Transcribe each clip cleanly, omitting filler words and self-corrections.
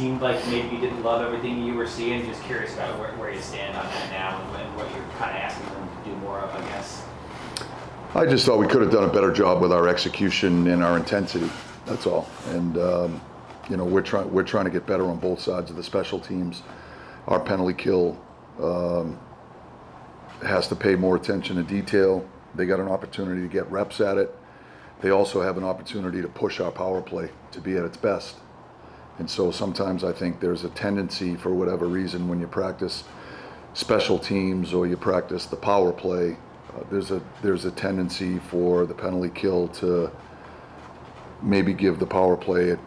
seemed like maybe you didn't love everything you were seeing. Just curious about where you stand on that now and what you're kind of asking them to do more of, I guess. I just thought we could have done a better job with our execution and our intensity. That's all. And we're trying to get better on both sides of the special teams. Our penalty kill has to pay more attention to detail. They got an opportunity to get reps at it. They also have an opportunity to push our power play to be at its best. And so sometimes I think there's a tendency, for whatever reason, when you practice special teams or you practice the power play, there's a tendency for the penalty kill to maybe give the power play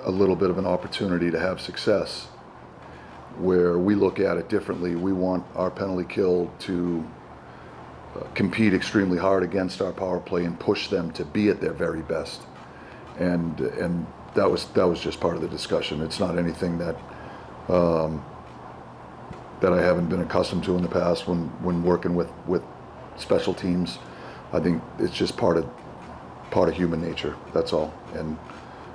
a little bit of an opportunity to have success. Where we look at it differently, we want our penalty kill to compete extremely hard against our power play and push them to be at their very best. And that was just part of the discussion. It's not anything that that I haven't been accustomed to in the past when working with special teams. I think it's just part of human nature. That's all. And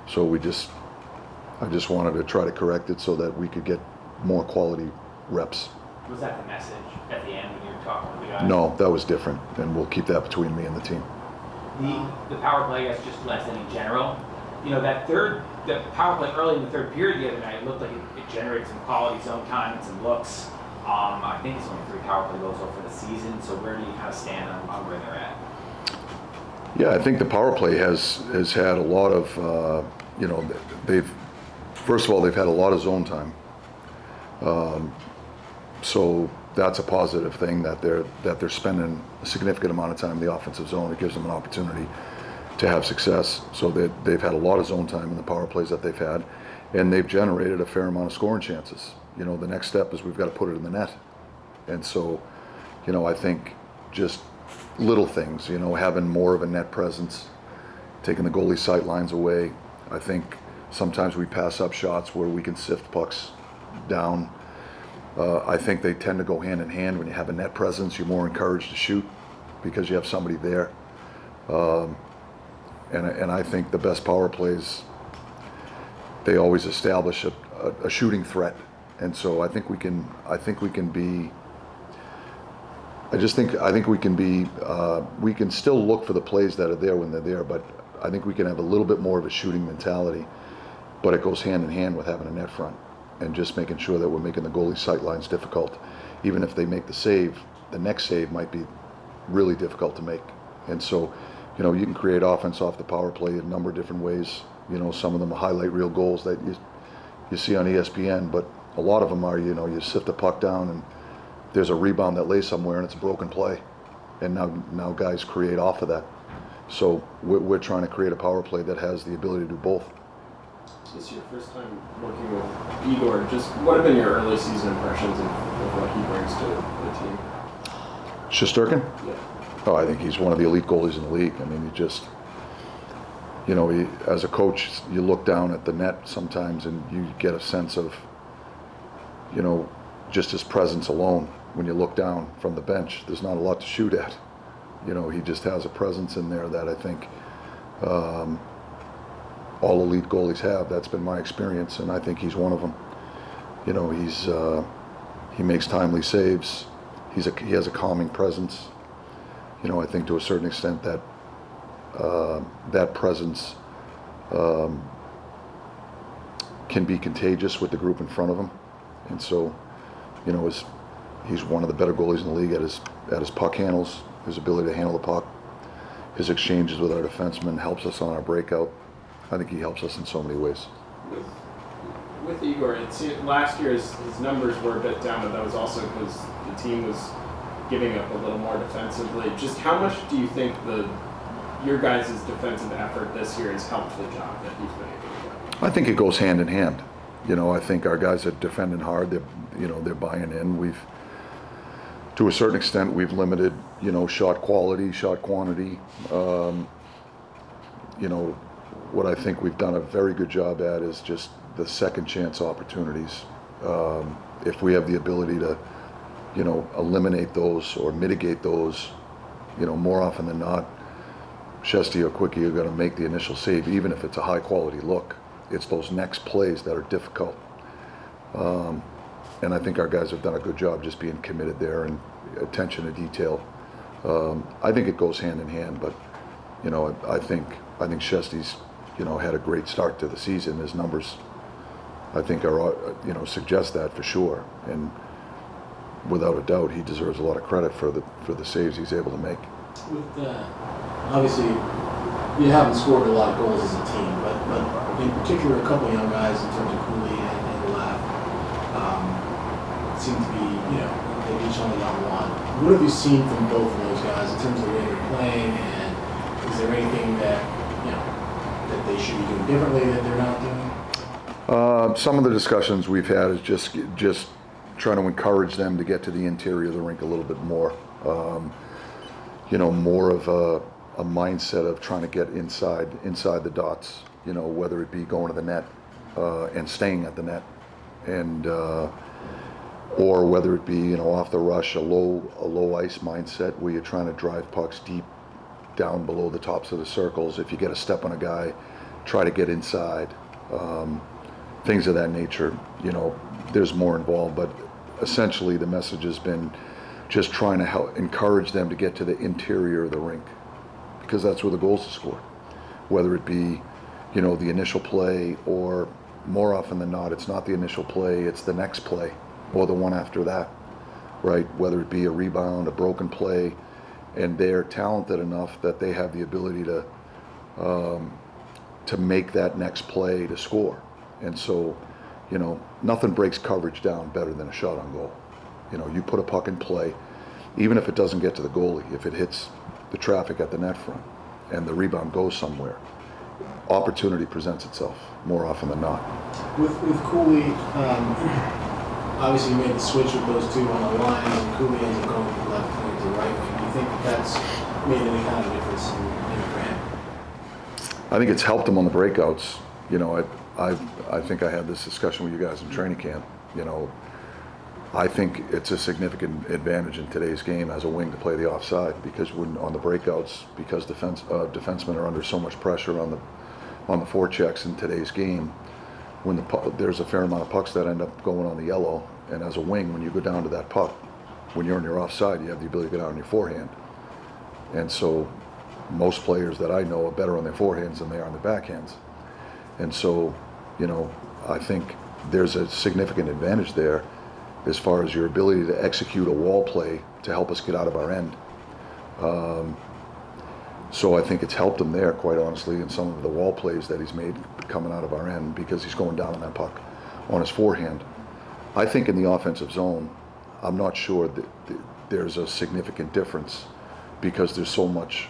so I just wanted to try to correct it so that we could get more quality reps. Was that the message at the end when you were talking to the guys? No, that was different, and we'll keep that between me and the team. The power play, I guess, just less than in general. The power play early in the third period the other night, it looked like it generated some quality zone time and some looks. I think it's only 3 power play goals for the season, so where do you kind of stand on where they're at? Yeah, I think the power play has had a lot of, first of all, they've had a lot of zone time. So that's a positive thing that they're spending a significant amount of time in the offensive zone. It gives them an opportunity to have success. So they've had a lot of zone time in the power plays that they've had, and they've generated a fair amount of scoring chances. The next step is we've got to put it in the net. And so, I think just little things, having more of a net presence, taking the goalie sight lines away. I think sometimes we pass up shots where we can sift pucks down. I think they tend to go hand in hand. When you have a net presence, you're more encouraged to shoot because you have somebody there. And I think the best power plays, they always establish a shooting threat. And so I think we can be. We can still look for the plays that are there when they're there, but I think we can have a little bit more of a shooting mentality. But it goes hand in hand with having a net front and just making sure that we're making the goalie sight lines difficult. Even if they make the save, the next save might be really difficult to make. And so, you can create offense off the power play in a number of different ways. Some of them are highlight reel goals that you see on ESPN, but a lot of them are, you sift the puck down and there's a rebound that lays somewhere and it's a broken play. And now guys create off of that. So we're trying to create a power play that has the ability to do both. This is your first time working with Igor. Just what have been your early season impressions of what he brings to the team? Shesterkin? Yeah. Oh, I think he's one of the elite goalies in the league. I mean, as a coach, you look down at the net sometimes and you get a sense of, just his presence alone. When you look down from the bench, there's not a lot to shoot at. He just has a presence in there that I think all elite goalies have. That's been my experience, and I think he's one of them. He makes timely saves. He has a calming presence. I think to a certain extent that that presence can be contagious with the group in front of him, and so he's one of the better goalies in the league at his puck handles, his ability to handle the puck, his exchanges with our defensemen, helps us on our breakout. I think he helps us in so many ways. With Igor, it seemed last year his numbers were a bit down, but that was also because the team was giving up a little more defensively. Just how much do you think your guys' defensive effort this year has helped the job that he's been able to do? I think it goes hand in hand. I think our guys are defending hard. They're buying in. To a certain extent, we've limited, shot quality, shot quantity. What I think we've done a very good job at is just the second chance opportunities. If we have the ability to, eliminate those or mitigate those, more often than not, Shesty or Quickie are going to make the initial save, even if it's a high quality look. It's those next plays that are difficult. And I think our guys have done a good job just being committed there and attention to detail. I think it goes hand in hand, but I think Shesty's had a great start to the season. His numbers, I think, are suggest that for sure, and without a doubt, he deserves a lot of credit for the saves he's able to make. With obviously, you haven't scored a lot of goals as a team, but in particular, a couple of young guys in terms of Cooley and Laugh seem to be, they each only got one. What have you seen from both of those guys in terms of the way they're playing, and is there anything that that they should be doing differently that they're not doing? Some of the discussions we've had is just trying to encourage them to get to the interior of the rink a little bit more. More of a mindset of trying to get inside the dots. Whether it be going to the net and staying at the net, and or whether it be off the rush, a low ice mindset where you're trying to drive pucks deep down below the tops of the circles. If you get a step on a guy, try to get inside. Things of that nature. There's more involved, but essentially the message has been just trying to help encourage them to get to the interior of the rink, because that's where the goals are scored. Whether it be, the initial play, or more often than not, it's not the initial play, it's the next play or the one after that, right? Whether it be a rebound, a broken play, and they're talented enough that they have the ability to make that next play to score. And so, nothing breaks coverage down better than a shot on goal. You put a puck in play, even if it doesn't get to the goalie, if it hits the traffic at the net front and the rebound goes somewhere, opportunity presents itself more often than not. With Cooley, obviously you made the switch with those two on the line, and Cooley ends up going from left wing to right wing. Do you think that's made any kind of difference in the brand? I think it's helped him on the breakouts. I think I had this discussion with you guys in training camp. I think it's a significant advantage in today's game as a wing to play the offside, because when on the breakouts, because defensemen are under so much pressure on the forechecks in today's game, when there's a fair amount of pucks that end up going on the yellow, and as a wing, when you go down to that puck, when you're on your offside, you have the ability to go down on your forehand. And so most players that I know are better on their forehands than they are on their backhands. And so, I think there's a significant advantage there as far as your ability to execute a wall play to help us get out of our end. So I think it's helped him there, quite honestly, in some of the wall plays that he's made coming out of our end, because he's going down on that puck on his forehand. I think in the offensive zone, I'm not sure that there's a significant difference, because there's so much,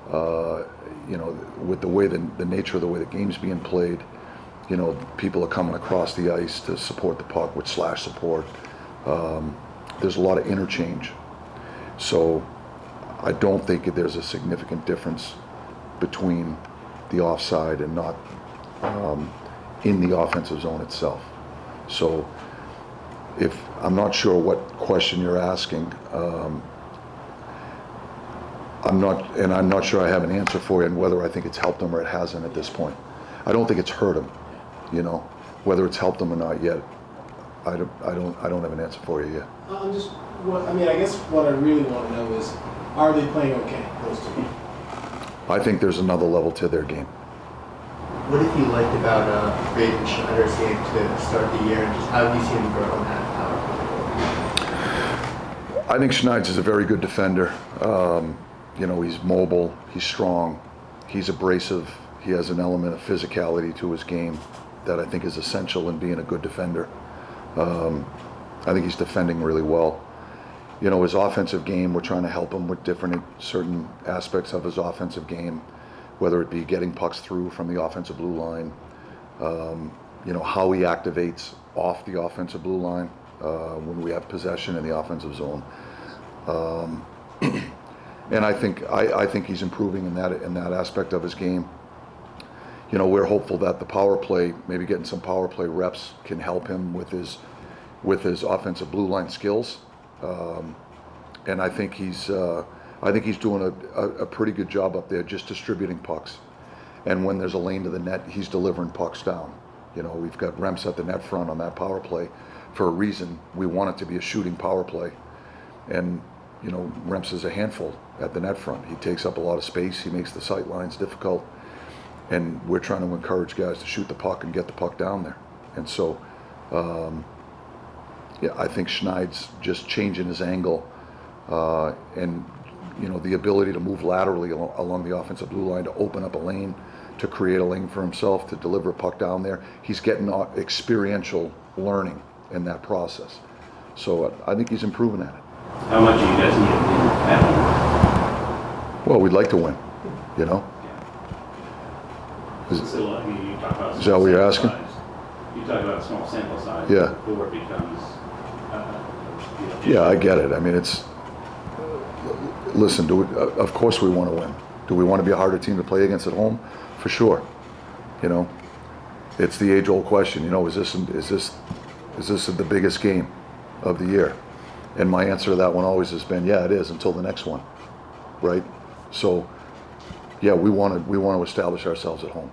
with the way the nature of the way the game's being played, people are coming across the ice to support the puck with slash support. There's a lot of interchange. So I don't think there's a significant difference between the offside and not in the offensive zone itself. So I'm not sure what question you're asking. I'm not sure I have an answer for you on whether I think it's helped him or it hasn't at this point. I don't think it's hurt him, whether it's helped him or not yet. I don't have an answer for you yet. I guess what I really want to know is, are they playing okay, those two? I think there's another level to their game. What have you liked about Braden Schneider's game to start the year, and just how have you seen him grow in that power? I think Schneider's is a very good defender. He's mobile, he's strong, he's abrasive, he has an element of physicality to his game that I think is essential in being a good defender. I think he's defending really well. His offensive game, we're trying to help him with certain aspects of his offensive game, whether it be getting pucks through from the offensive blue line, how he activates off the offensive blue line when we have possession in the offensive zone. And I think he's improving in that aspect of his game. We're hopeful that the power play, maybe getting some power play reps, can help him with his offensive blue line skills. And I think he's doing a pretty good job up there just distributing pucks. And when there's a lane to the net, he's delivering pucks down. You know, we've got Remps at the net front on that power play for a reason. We want it to be a shooting power play. And, you know, Remps is a handful at the net front. He takes up a lot of space. He makes the sight lines difficult. And we're trying to encourage guys to shoot the puck and get the puck down there. And so, yeah, I think Schneid's just changing his angle and, you know, the ability to move laterally along the offensive blue line to open up a lane, to create a lane for himself, to deliver a puck down there. He's getting experiential learning in that process. So I think he's improving at it. How much do you guys need to win at home? Well, we'd like to win, you know? Yeah. So, I mean, you talk about Is that what you're asking? size. You talk about small sample size. Yeah. Before it becomes, Yeah, I get it. I mean, it's, listen, of course we want to win. Do we want to be a harder team to play against at home? For sure. You know, it's the age-old question, you know, is this the biggest game of the year? And my answer to that one always has been, yeah, it is, until the next one, right? So, yeah, we want to establish ourselves at home.